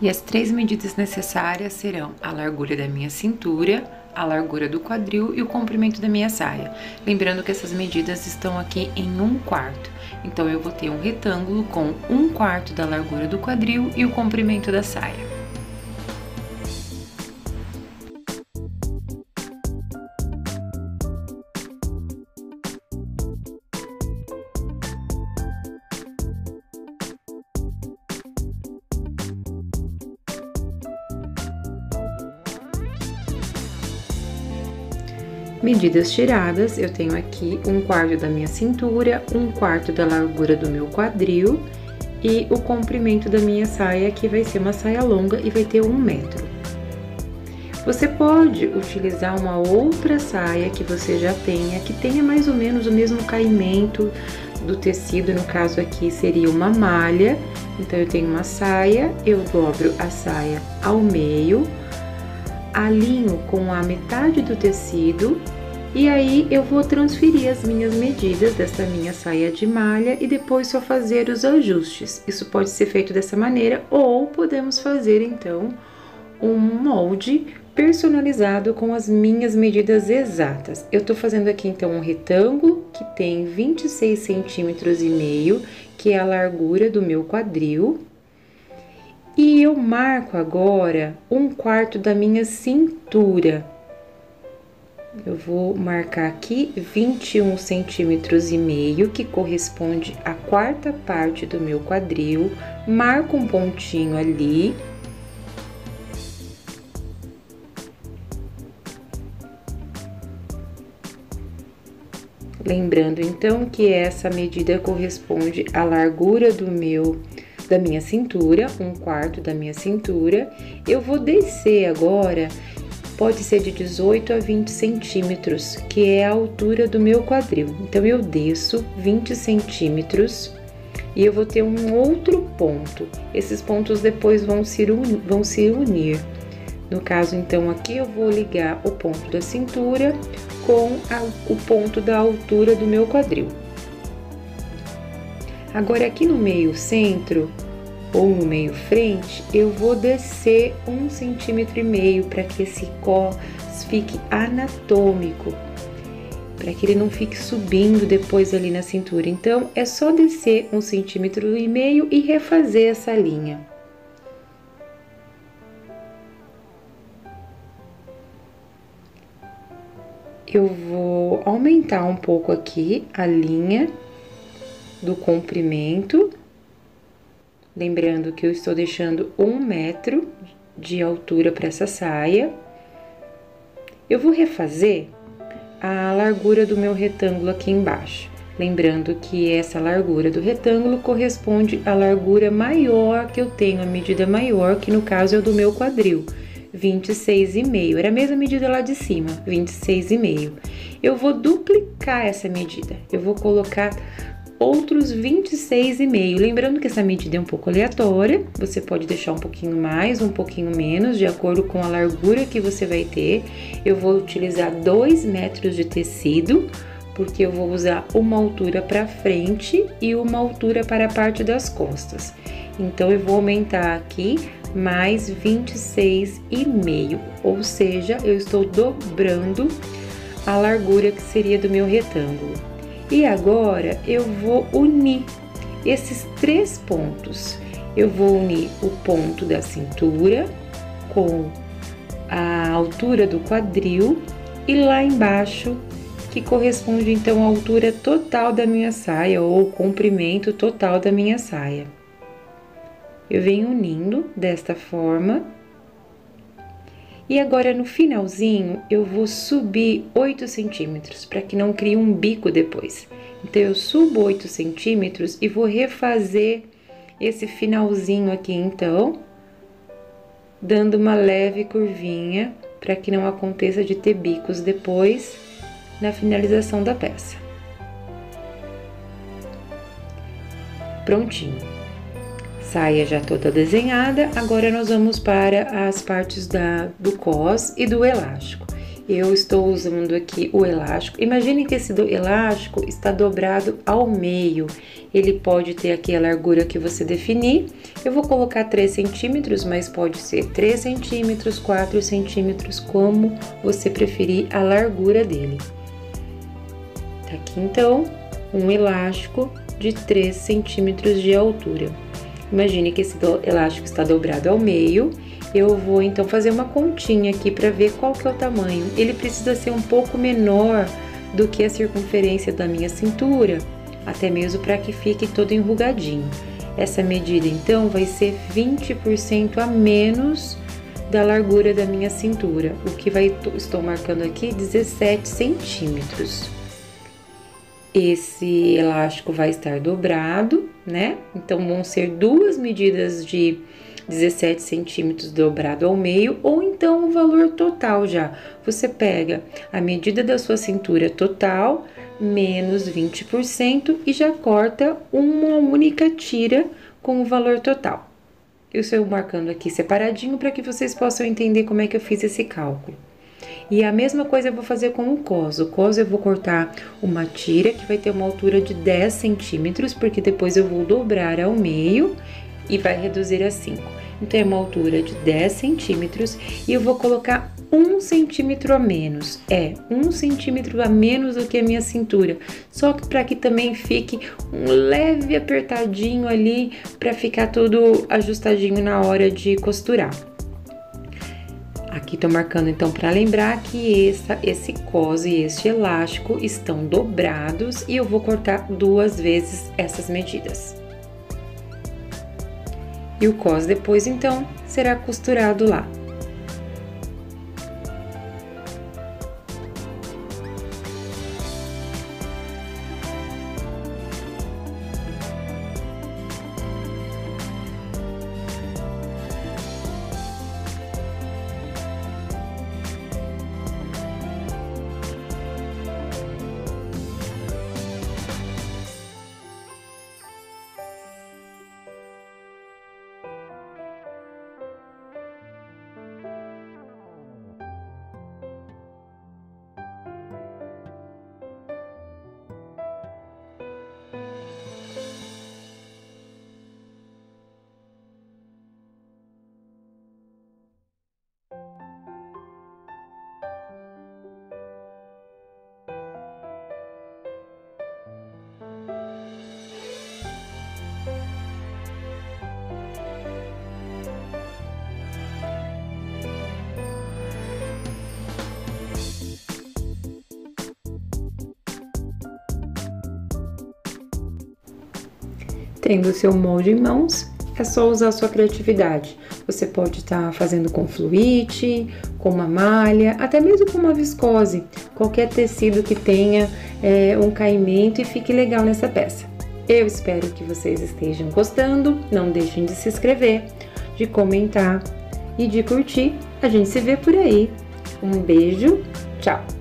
E as 3 medidas necessárias serão a largura da minha cintura, a largura do quadril e o comprimento da minha saia. Lembrando que essas medidas estão aqui em 1/4. Então, eu vou ter um retângulo com 1/4 da largura do quadril e o comprimento da saia. Medidas tiradas, eu tenho aqui 1/4 da minha cintura, 1/4 da largura do meu quadril e o comprimento da minha saia, que vai ser uma saia longa e vai ter 1 metro. Você pode utilizar uma outra saia que você já tenha, que tenha mais ou menos o mesmo caimento do tecido, no caso aqui seria uma malha. Então, eu tenho uma saia, eu dobro a saia ao meio, alinho com a metade do tecido e aí eu vou transferir as minhas medidas dessa minha saia de malha e depois só fazer os ajustes. Isso pode ser feito dessa maneira ou podemos fazer então um molde personalizado com as minhas medidas exatas. Eu tô fazendo aqui então um retângulo que tem 26 centímetros e meio, que é a largura do meu quadril. E eu marco agora 1/4 da minha cintura. Eu vou marcar aqui 21 centímetros e meio, que corresponde à 4ª parte do meu quadril. Marco um pontinho ali. Lembrando então que essa medida corresponde à largura da minha cintura, 1/4 da minha cintura. Eu vou descer agora, pode ser de 18 a 20 centímetros, que é a altura do meu quadril. Então, eu desço 20 centímetros e eu vou ter um outro ponto. Esses pontos depois vão se unir. No caso, então, aqui eu vou ligar o ponto da cintura com o ponto da altura do meu quadril. Agora, aqui no meio centro, ou no meio frente, eu vou descer 1,5 centímetro para que esse cos fique anatômico, para que ele não fique subindo depois ali na cintura. Então, é só descer 1,5 centímetro e refazer essa linha. Eu vou aumentar um pouco aqui a linha do comprimento, lembrando que eu estou deixando 1 metro de altura para essa saia. Eu vou refazer a largura do meu retângulo aqui embaixo, lembrando que essa largura do retângulo corresponde à largura maior que eu tenho, a medida maior, que no caso é o do meu quadril, 26,5. Era a mesma medida lá de cima, 26,5. Eu vou duplicar essa medida, eu vou colocar outros 26,5. Lembrando que essa medida é um pouco aleatória, você pode deixar um pouquinho mais, um pouquinho menos, de acordo com a largura que você vai ter. Eu vou utilizar 2 metros de tecido, porque eu vou usar uma altura para frente e uma altura para a parte das costas. Então, eu vou aumentar aqui mais 26,5, ou seja, eu estou dobrando a largura que seria do meu retângulo. E agora, eu vou unir esses 3 pontos. Eu vou unir o ponto da cintura com a altura do quadril e lá embaixo, que corresponde então à altura total da minha saia ou comprimento total da minha saia. Eu venho unindo desta forma. E agora, no finalzinho, eu vou subir 8 centímetros, para que não crie um bico depois. Então, eu subo 8 centímetros e vou refazer esse finalzinho aqui, então, dando uma leve curvinha, para que não aconteça de ter bicos depois na finalização da peça. Prontinho. Saia já toda desenhada, agora nós vamos para as partes do cos e do elástico. Eu estou usando aqui o elástico. Imagine que esse elástico está dobrado ao meio. Ele pode ter aqui a largura que você definir. Eu vou colocar 3 centímetros, mas pode ser 3 centímetros, 4 centímetros, como você preferir a largura dele. Tá aqui então um elástico de 3 centímetros de altura. Imagine que esse elástico está dobrado ao meio. Eu vou então fazer uma continha aqui para ver qual que é o tamanho. Ele precisa ser um pouco menor do que a circunferência da minha cintura, até mesmo para que fique todo enrugadinho. Essa medida então vai ser 20% a menos da largura da minha cintura, o que estou marcando aqui 17 centímetros. Esse elástico vai estar dobrado, né? Então vão ser 2 medidas de 17 centímetros dobrado ao meio, ou então o valor total já. Você pega a medida da sua cintura total, menos 20% e já corta uma única tira com o valor total. Eu estou marcando aqui separadinho para que vocês possam entender como é que eu fiz esse cálculo. E a mesma coisa eu vou fazer com o cos. O cos eu vou cortar uma tira que vai ter uma altura de 10 centímetros, porque depois eu vou dobrar ao meio e vai reduzir a 5. Então, é uma altura de 10 centímetros e eu vou colocar 1 centímetro a menos. 1 centímetro a menos do que a minha cintura. Só que para que também fique um leve apertadinho ali, para ficar tudo ajustadinho na hora de costurar. Aqui tô marcando então para lembrar que esse cos e este elástico estão dobrados e eu vou cortar 2 vezes essas medidas. E o cos depois então será costurado lá. Tendo o seu molde em mãos, é só usar a sua criatividade. Você pode estar fazendo com fluíte, com uma malha, até mesmo com uma viscose. Qualquer tecido que tenha um caimento e fique legal nessa peça. Eu espero que vocês estejam gostando. Não deixem de se inscrever, de comentar e de curtir. A gente se vê por aí. Um beijo, tchau!